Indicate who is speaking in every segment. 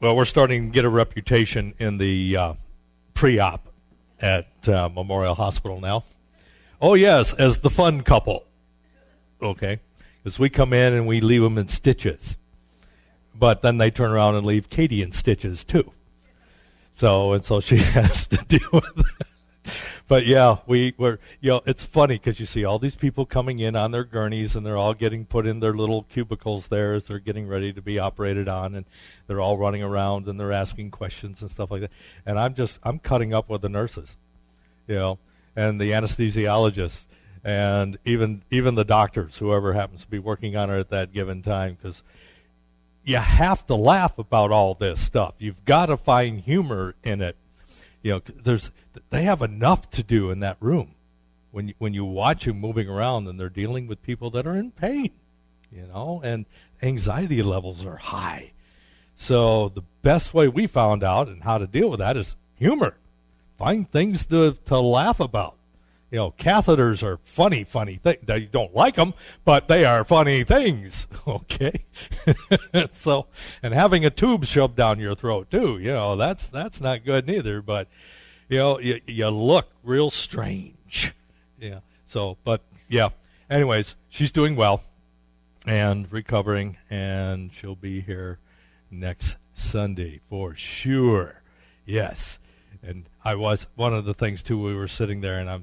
Speaker 1: Well, we're starting to get a reputation in the pre-op at Memorial Hospital now. Oh, yes, as the fun couple. Okay. Because we come in and we leave them in stitches. But then they turn around and leave Katie in stitches, too. So she has to deal with that. But yeah, we're it's funny because you see all these people coming in on their gurneys and they're all getting put in their little cubicles there as they're getting ready to be operated on, and they're all running around and they're asking questions and stuff like that. And I'm cutting up with the nurses, and the anesthesiologists, and even the doctors, whoever happens to be working on it at that given time, because you have to laugh about all this stuff. You've got to find humor in it. They have enough to do in that room when you watch them moving around, and they're dealing with people that are in pain, and anxiety levels are high. So the best way we found out and how to deal with that is humor. Find things to laugh about. Catheters are funny things. You don't like them, but they are funny things, okay? So, and having a tube shoved down your throat, too, that's not good neither, but, you look real strange. Yeah. So, but, yeah. Anyways, she's doing well and recovering, and she'll be here next Sunday for sure. Yes. And one of the things, too, we were sitting there, and I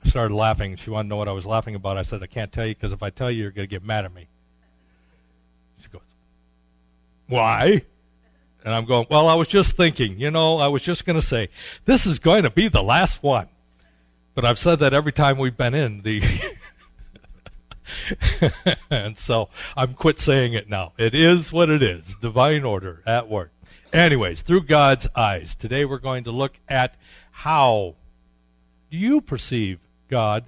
Speaker 1: started laughing. She wanted to know what I was laughing about. I said, I can't tell you, because if I tell you, you're going to get mad at me. She goes, why? And I'm going, well, I was just thinking, I was just going to say, this is going to be the last one. But I've said that every time we've been in the... And so I'm quit saying it now. It is what it is. Divine order at work. Anyways, through God's eyes, today we're going to look at how do you perceive God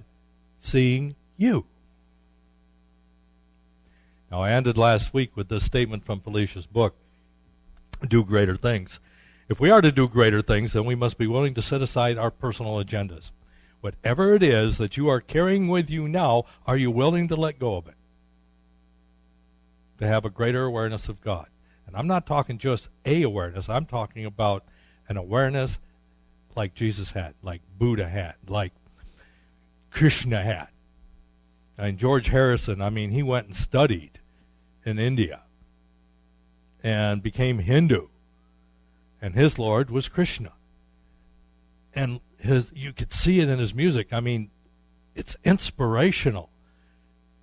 Speaker 1: seeing you. Now, I ended last week with this statement from Felicia's book, Do Greater Things. If we are to do greater things, then we must be willing to set aside our personal agendas. Whatever it is that you are carrying with you now, are you willing to let go of it? To have a greater awareness of God. And I'm not talking just a awareness. I'm talking about an awareness like Jesus had, like Buddha had, like Krishna had. And George Harrison, he went and studied in India and became Hindu. And his Lord was Krishna. And you could see it in his music. It's inspirational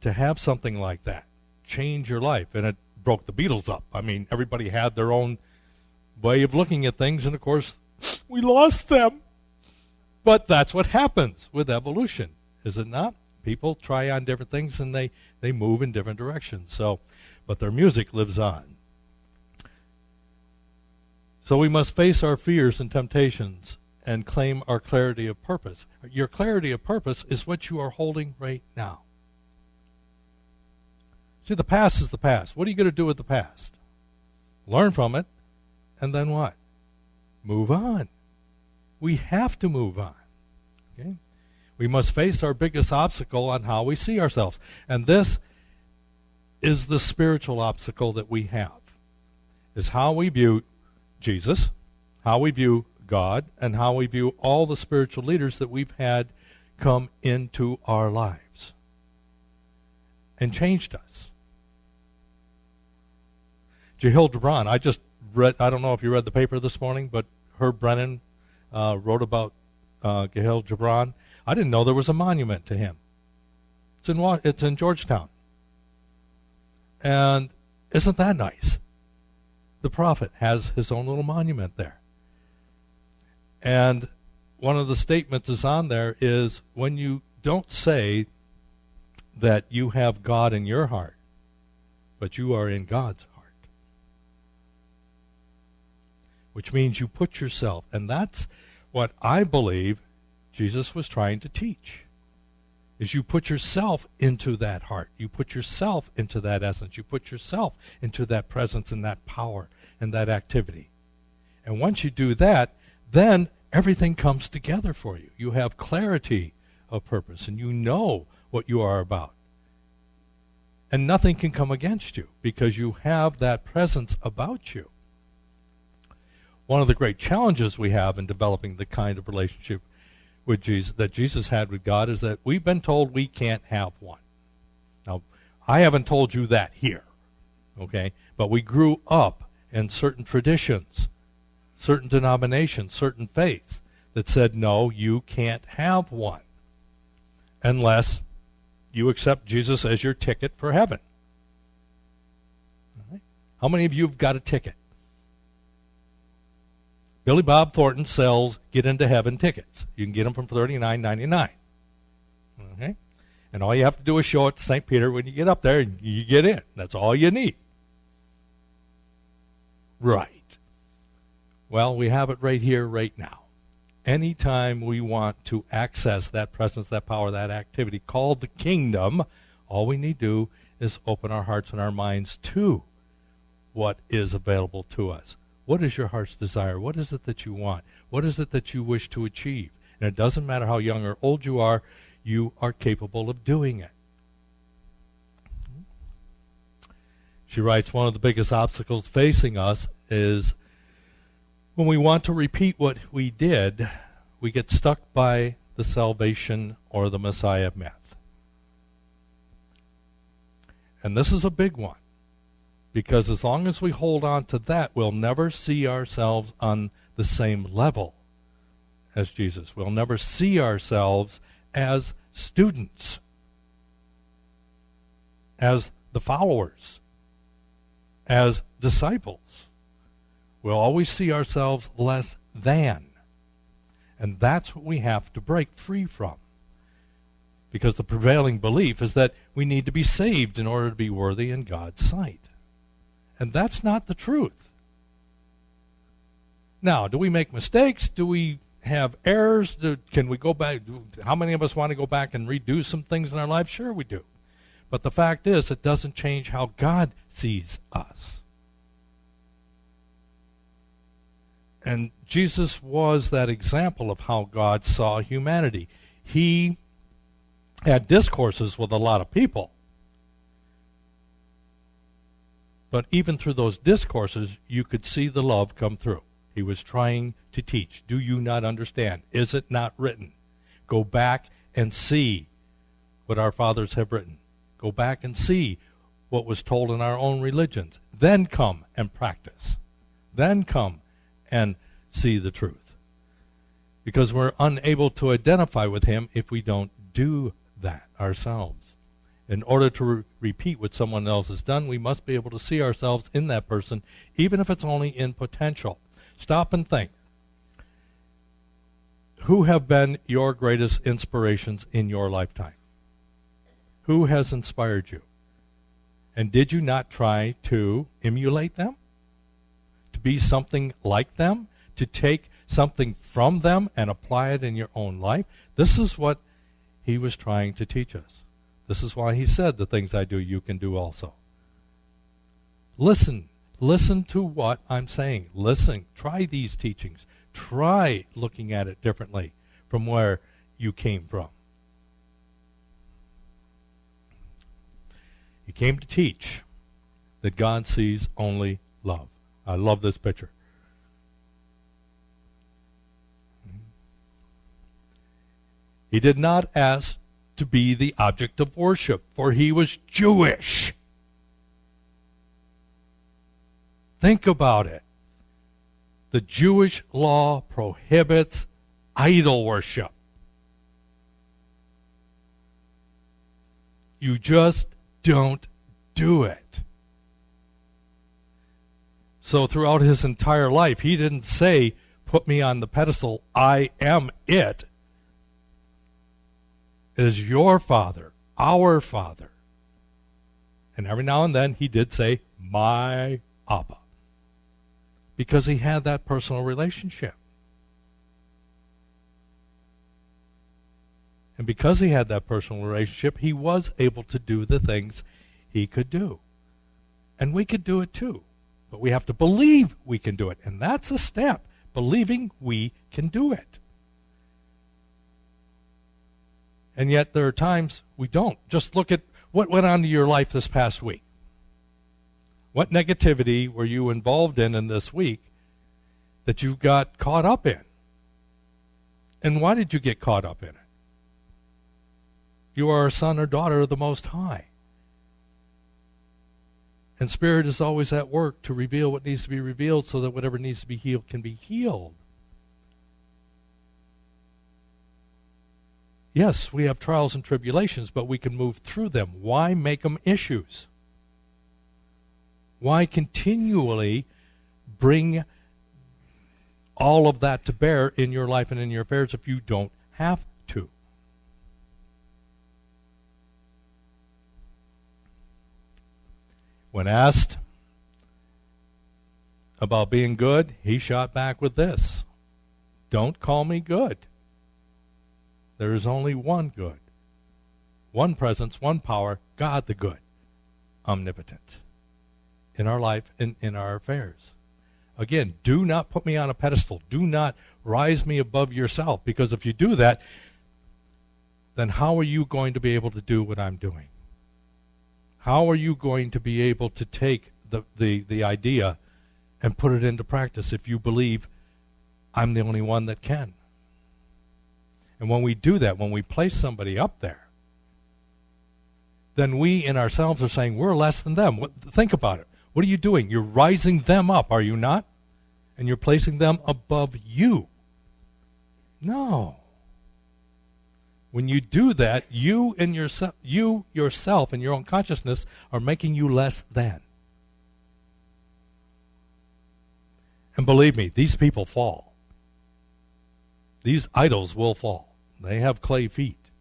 Speaker 1: to have something like that change your life. And it broke the Beatles up. Everybody had their own way of looking at things, and of course, we lost them. But that's what happens with evolution, is it not? People try on different things, and they move in different directions. But their music lives on. So we must face our fears and temptations and claim our clarity of purpose. Your clarity of purpose is what you are holding right now. See, the past is the past. What are you going to do with the past? Learn from it, and then what? Move on. We have to move on. Okay? We must face our biggest obstacle on how we see ourselves. And this is the spiritual obstacle that we have, is how we view Jesus, how we view God, and how we view all the spiritual leaders that we've had come into our lives and changed us. Jahil Gibran, I just read, I don't know if you read the paper this morning, but Herb Brennan wrote about Jahil Gibran. I didn't know there was a monument to him. It's in Georgetown. And isn't that nice? The prophet has his own little monument there. And one of the statements is on there is, when you don't say that you have God in your heart, but you are in God's heart. Which means you put yourself, and that's what I believe Jesus was trying to teach, is you put yourself into that heart. You put yourself into that essence. You put yourself into that presence and that power and that activity. And once you do that, then everything comes together for you. You have clarity of purpose, and you know what you are about. And nothing can come against you because you have that presence about you. one of the great challenges we have in developing the kind of relationship with Jesus that Jesus had with God is that we've been told we can't have one. Now, I haven't told you that here, okay? But we grew up in certain traditions, certain denominations, certain faiths that said, no, you can't have one unless you accept Jesus as your ticket for heaven. All right? How many of you have got a ticket? Billy Bob Thornton sells Get Into Heaven tickets. You can get them from $39.99. Okay? And all you have to do is show it to St. Peter when you get up there, and you get in. That's all you need. Right. Well, we have it right here, right now. Anytime we want to access that presence, that power, that activity called the kingdom, all we need to do is open our hearts and our minds to what is available to us. What is your heart's desire? What is it that you want? What is it that you wish to achieve? And it doesn't matter how young or old you are capable of doing it. She writes, one of the biggest obstacles facing us is when we want to repeat what we did, we get stuck by the salvation or the Messiah myth. And this is a big one. Because as long as we hold on to that, we'll never see ourselves on the same level as Jesus. We'll never see ourselves as students, as the followers, as disciples. We'll always see ourselves less than. And that's what we have to break free from. Because the prevailing belief is that we need to be saved in order to be worthy in God's sight. And that's not the truth. Now, do we make mistakes? Do we have errors? Can we go back? How many of us want to go back and redo some things in our life? Sure we do. But the fact is, it doesn't change how God sees us. And Jesus was that example of how God saw humanity. He had discourses with a lot of people. But even through those discourses, you could see the love come through. He was trying to teach. Do you not understand? Is it not written? Go back and see what our fathers have written. Go back and see what was told in our own religions. Then come and practice. Then come and see the truth. Because we're unable to identify with him if we don't do that ourselves. In order to repeat what someone else has done, we must be able to see ourselves in that person, even if it's only in potential. Stop and think. Who have been your greatest inspirations in your lifetime? Who has inspired you? And did you not try to emulate them? To be something like them? To take something from them and apply it in your own life? This is what he was trying to teach us. This is why he said, the things I do, you can do also. Listen to what I'm saying. Listen, try these teachings. Try looking at it differently from where you came from. He came to teach that God sees only love. I love this picture. He did not ask to be the object of worship, for he was Jewish. Think about it. The Jewish law prohibits idol worship. You just don't do it. So throughout his entire life, he didn't say, put me on the pedestal, I am it. It is your Father, our Father. And every now and then he did say, my Abba. Because he had that personal relationship. And because he had that personal relationship, he was able to do the things he could do. And we could do it too. But we have to believe we can do it. And that's a step, believing we can do it. And yet there are times we don't. Just look at what went on in your life this past week. What negativity were you involved in this week that you got caught up in. And why did you get caught up in it? You are a son or daughter of the Most High. And Spirit is always at work to reveal what needs to be revealed so that whatever needs to be healed can be healed. Yes, we have trials and tribulations, but we can move through them. Why make them issues? Why continually bring all of that to bear in your life and in your affairs if you don't have to? When asked about being good, he shot back with this: "Don't call me good. There is only one good, one presence, one power, God the good, omnipotent, in our life and in our affairs." Again, do not put me on a pedestal. Do not rise me above yourself, because if you do that, then how are you going to be able to do what I'm doing? How are you going to be able to take the idea and put it into practice if you believe I'm the only one that can? And when we do that, when we place somebody up there, then we in ourselves are saying we're less than them. Think about it. What are you doing? You're rising them up, are you not? And you're placing them above you. No. When you do that, you yourself and your own consciousness are making you less than. And believe me, these people fall. These idols will fall. They have clay feet.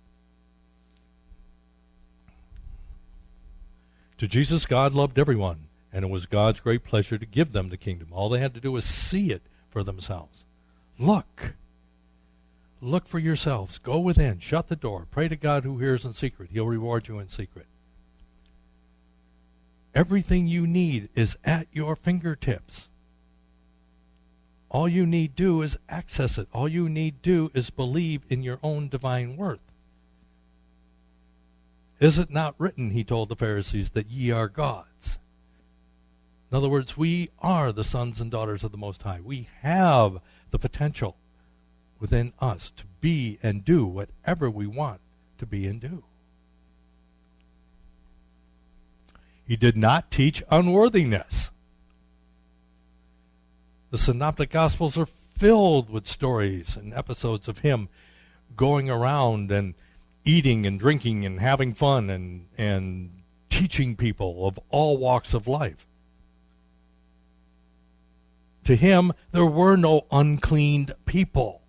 Speaker 1: To Jesus, God loved everyone, and it was God's great pleasure to give them the kingdom. All they had to do was see it for themselves. Look. Look for yourselves. Go within. Shut the door. Pray to God who hears in secret. He'll reward you in secret. Everything you need is at your fingertips. All you need do is access it. All you need do is believe in your own divine worth. Is it not written, he told the Pharisees, that ye are gods? In other words, we are the sons and daughters of the Most High. We have the potential within us to be and do whatever we want to be and do. He did not teach unworthiness. The Synoptic Gospels are filled with stories and episodes of him going around and eating and drinking and having fun and teaching people of all walks of life. To him, there were no uncleaned people.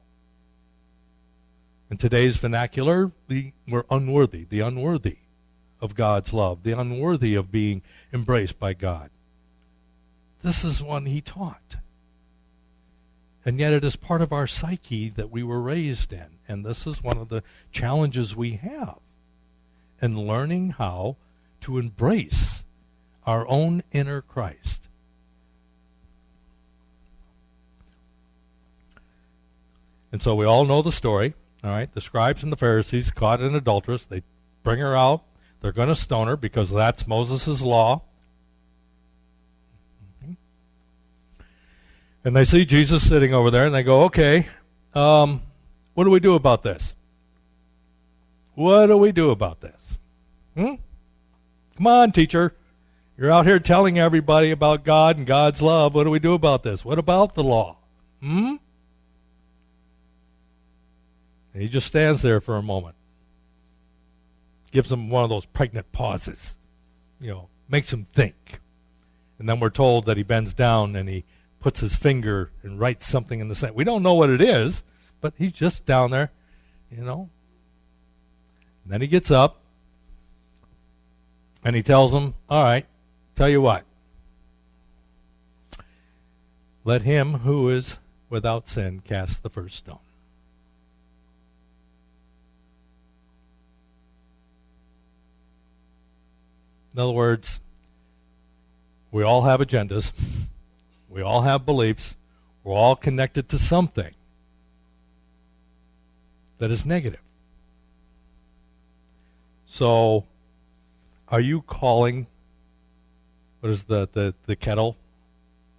Speaker 1: In today's vernacular, we're unworthy, the unworthy of God's love, the unworthy of being embraced by God. This is what he taught. And yet it is part of our psyche that we were raised in. And this is one of the challenges we have in learning how to embrace our own inner Christ. And so we all know the story. All right, the scribes and the Pharisees caught an adulteress. They bring her out. They're going to stone her because that's Moses' law. And they see Jesus sitting over there, and they go, okay, what do we do about this? What do we do about this? Come on, teacher. You're out here telling everybody about God and God's love. What do we do about this? What about the law? And he just stands there for a moment. Gives them one of those pregnant pauses. Makes them think. And then we're told that he bends down and he puts his finger and writes something in the sand. We don't know what it is, but he's just down there, And then he gets up and he tells them, all right, tell you what. Let him who is without sin cast the first stone. In other words, we all have agendas. We all have beliefs. We're all connected to something that is negative. So, are you calling, what is the kettle,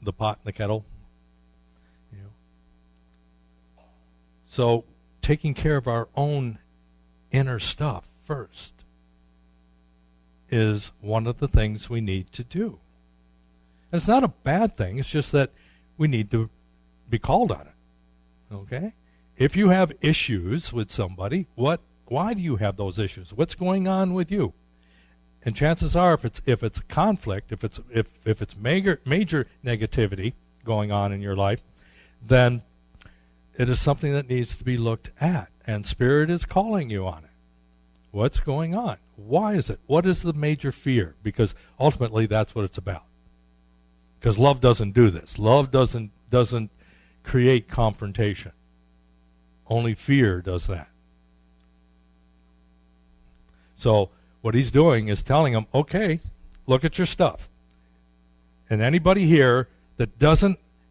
Speaker 1: the pot in the kettle? So taking care of our own inner stuff first is one of the things we need to do. And it's not a bad thing. It's just that we need to be called on it. Okay? If you have issues with somebody, why do you have those issues? What's going on with you? And chances are, if it's a conflict, if it's major negativity going on in your life, then it is something that needs to be looked at. And Spirit is calling you on it. What's going on? Why is it? What is the major fear? Because ultimately that's what it's about. Because love doesn't do this. Love doesn't create confrontation. Only fear does that. So what he's doing is telling them, okay, look at your stuff. And anybody here that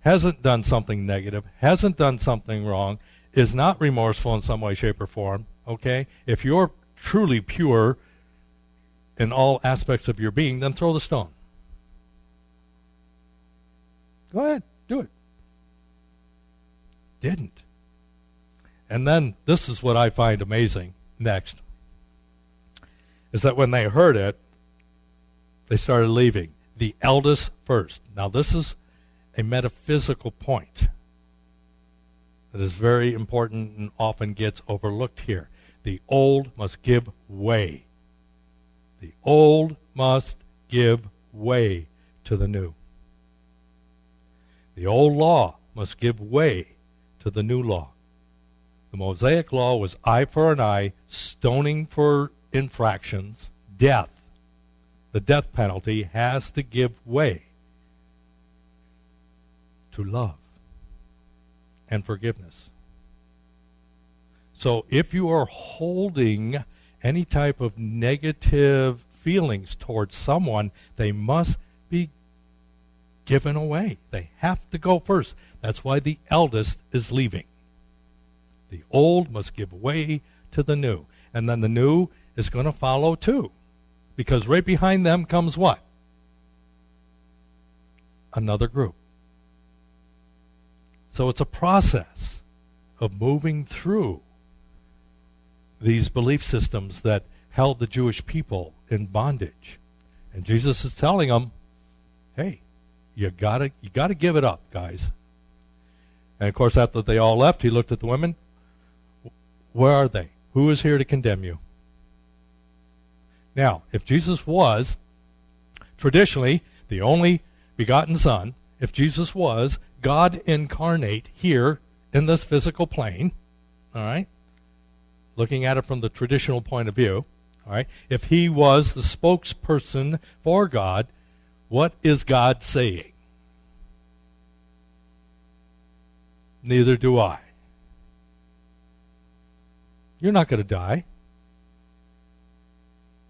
Speaker 1: hasn't done something negative, hasn't done something wrong, is not remorseful in some way, shape, or form, okay? If you're truly pure in all aspects of your being, then throw the stone. Go ahead, do it. Didn't. And then this is what I find amazing next, is that when they heard it, they started leaving. The eldest first. Now this is a metaphysical point that is very important and often gets overlooked here. The old must give way. The old must give way to the new. The old law must give way to the new law. The Mosaic law was eye for an eye, stoning for infractions, death. The death penalty has to give way to love and forgiveness. So if you are holding any type of negative feelings towards someone, they must be given away. They have to go first. That's why the eldest is leaving. The old must give way to the new. And then the new is going to follow too. Because right behind them comes what? Another group. So it's a process of moving through these belief systems that held the Jewish people in bondage. And Jesus is telling them, hey, you gotta give it up, guys. And of course, after they all left, he looked at the women. Where are they? Who is here to condemn you? Now, if Jesus was traditionally the only begotten Son, if Jesus was God incarnate here in this physical plane, all right, looking at it from the traditional point of view, all right, if he was the spokesperson for God, what is God saying? Neither do I. You're not going to die.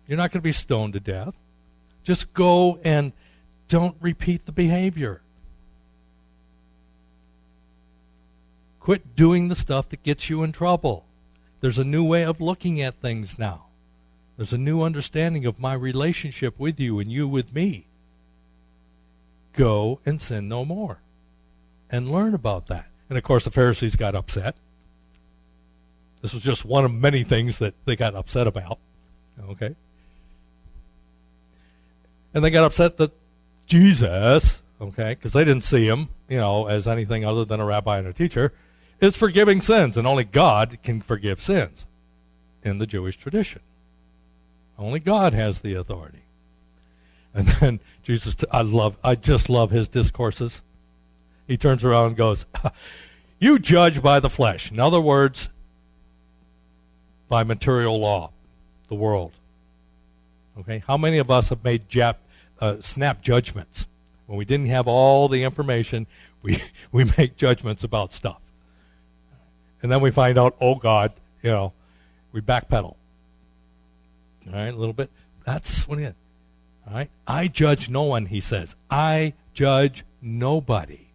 Speaker 1: You're not going to be stoned to death. Just go and don't repeat the behavior. Quit doing the stuff that gets you in trouble. There's a new way of looking at things now. There's a new understanding of my relationship with you and you with me. Go and sin no more. And learn about that. And of course the Pharisees got upset. This was just one of many things that they got upset about. Okay? And they got upset that Jesus, okay, because they didn't see him, as anything other than a rabbi and a teacher, is forgiving sins. And only God can forgive sins in the Jewish tradition. Only God has the authority. And then Jesus, I just love his discourses. He turns around and goes, you judge by the flesh. In other words, by material law, the world. Okay, how many of us have made snap judgments? When we didn't have all the information, we make judgments about stuff. And then we find out, oh God, we backpedal. All right, a little bit. That's what it is. All right, I judge no one, he says. I judge nobody.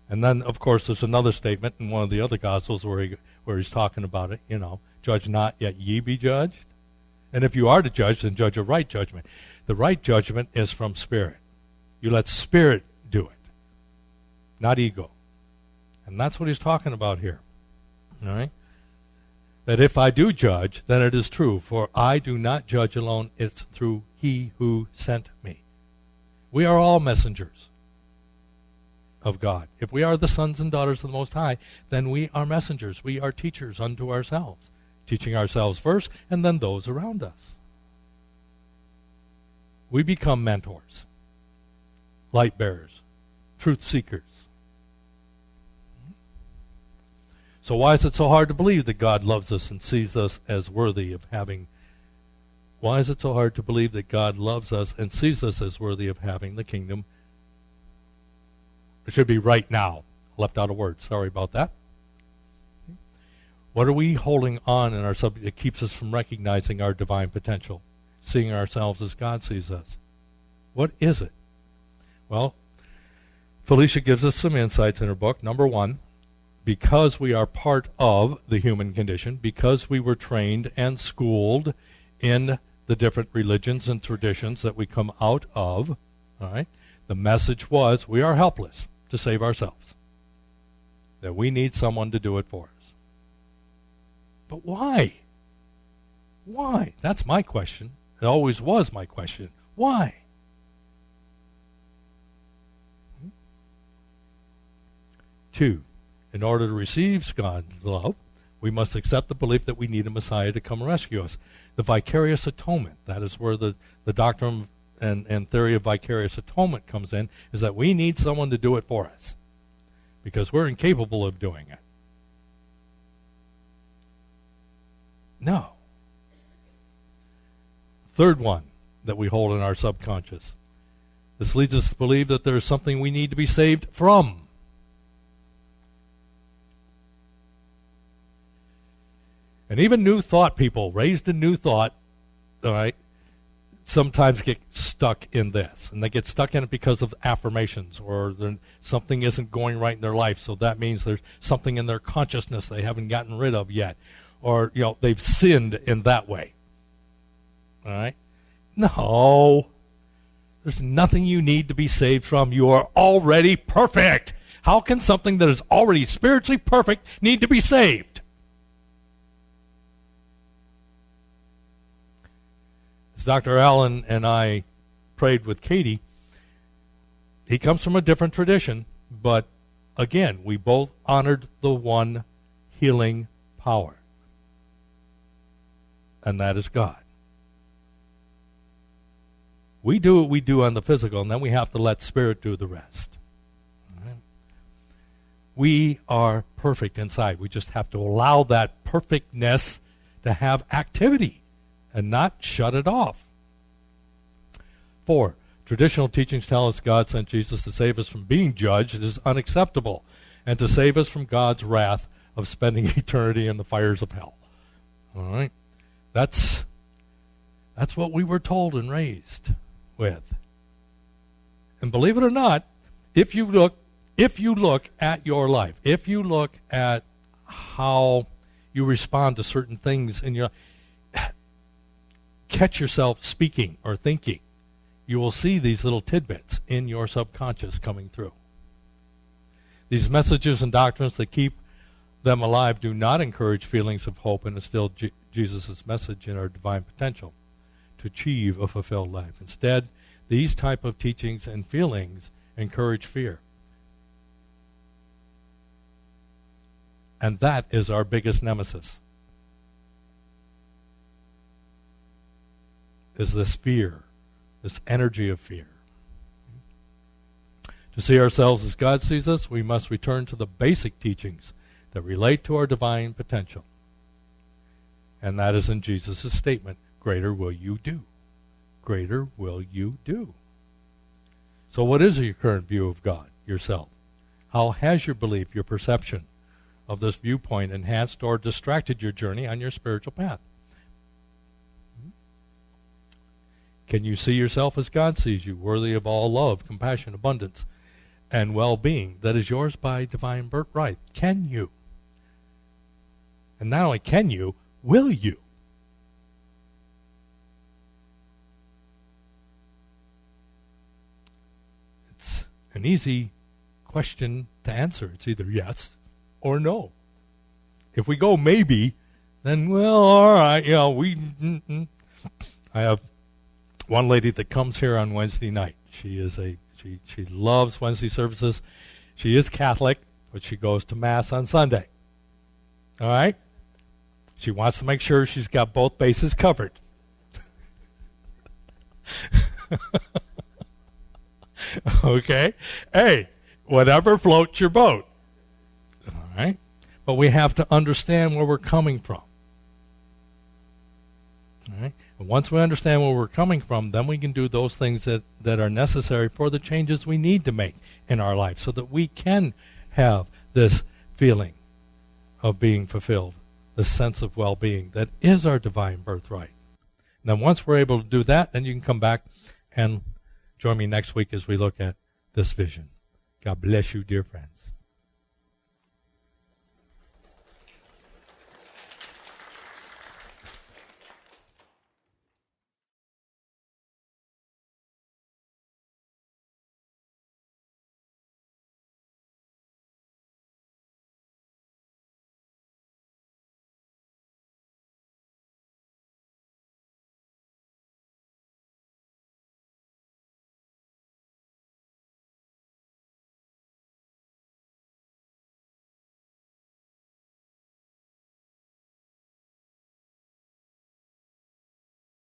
Speaker 1: And then, of course, there's another statement in one of the other Gospels where he's talking about it, judge not, yet ye be judged. And if you are to judge, then judge a right judgment. The right judgment is from Spirit. You let Spirit do it, not ego. And that's what he's talking about here. All right? That if I do judge, then it is true, for I do not judge alone, it's through he who sent me. We are all messengers of God. If we are the sons and daughters of the Most High, then we are messengers. We are teachers unto ourselves, teaching ourselves first and then those around us. We become mentors, light bearers, truth seekers. So why is it so hard to believe that God loves us and sees us as worthy of having? Why is it so hard to believe that God loves us and sees us as worthy of having the kingdom? It should be right now. Left out a word. Sorry about that. What are we holding on in our subject that keeps us from recognizing our divine potential, seeing ourselves as God sees us? What is it? Well, Felicia gives us some insights in her book. Number one, because we are part of the human condition, because we were trained and schooled in the different religions and traditions that we come out of, all right, the message was we are helpless to save ourselves, that we need someone to do it for us. But why? Why? That's my question. It always was my question. Why? Two, in order to receive God's love, we must accept the belief that we need a Messiah to come rescue us. The vicarious atonement, that is where the doctrine and theory of vicarious atonement comes in, is that we need someone to do it for us because we're incapable of doing it. No. Third one that we hold in our subconscious. This leads us to believe that there is something we need to be saved from. And even New Thought people, raised in New Thought, all right, sometimes get stuck in this. And they get stuck in it because of affirmations, or something isn't going right in their life, so that means there's something in their consciousness they haven't gotten rid of yet. Or, they've sinned in that way. All right? No. There's nothing you need to be saved from. You are already perfect. How can something that is already spiritually perfect need to be saved? As Dr. Allen and I prayed with Katie, he comes from a different tradition, but again, we both honored the one healing power, and that is God. We do what we do on the physical, and then we have to let Spirit do the rest. All right? We are perfect inside. We just have to allow that perfectness to have activity and not shut it off. 4, traditional teachings tell us God sent Jesus to save us from being judged. It is unacceptable, and to save us from God's wrath of spending eternity in the fires of hell. All right? That's what we were told and raised with. And believe it or not, if you look at your life, if you look at how you respond to certain things in your life, catch yourself speaking or thinking, you will see these little tidbits in your subconscious coming through. These messages and doctrines that keep them alive do not encourage feelings of hope and instill Jesus' message in our divine potential to achieve a fulfilled life. Instead, these type of teachings and feelings encourage fear. And that is our biggest nemesis. Is this fear, this energy of fear. To see ourselves as God sees us, we must return to the basic teachings that relate to our divine potential. And that is in Jesus' statement, greater will you do. Greater will you do. So what is your current view of God, yourself? How has your belief, your perception of this viewpoint enhanced or distracted your journey on your spiritual path? Can you see yourself as God sees you, worthy of all love, compassion, abundance, and well-being that is yours by divine birthright? Can you? And not only can you, will you? It's an easy question to answer. It's either yes or no. If we go maybe, then, well, all right, I have one lady that comes here on Wednesday night. She loves Wednesday services. She is Catholic, but she goes to Mass on Sunday. All right? She wants to make sure she's got both bases covered. Okay? Hey, whatever floats your boat. All right? But we have to understand where we're coming from. All right? And once we understand where we're coming from, then we can do those things that are necessary for the changes we need to make in our life so that we can have this feeling of being fulfilled, this sense of well-being that is our divine birthright. And then once we're able to do that, then you can come back and join me next week as we look at this vision. God bless you, dear friend.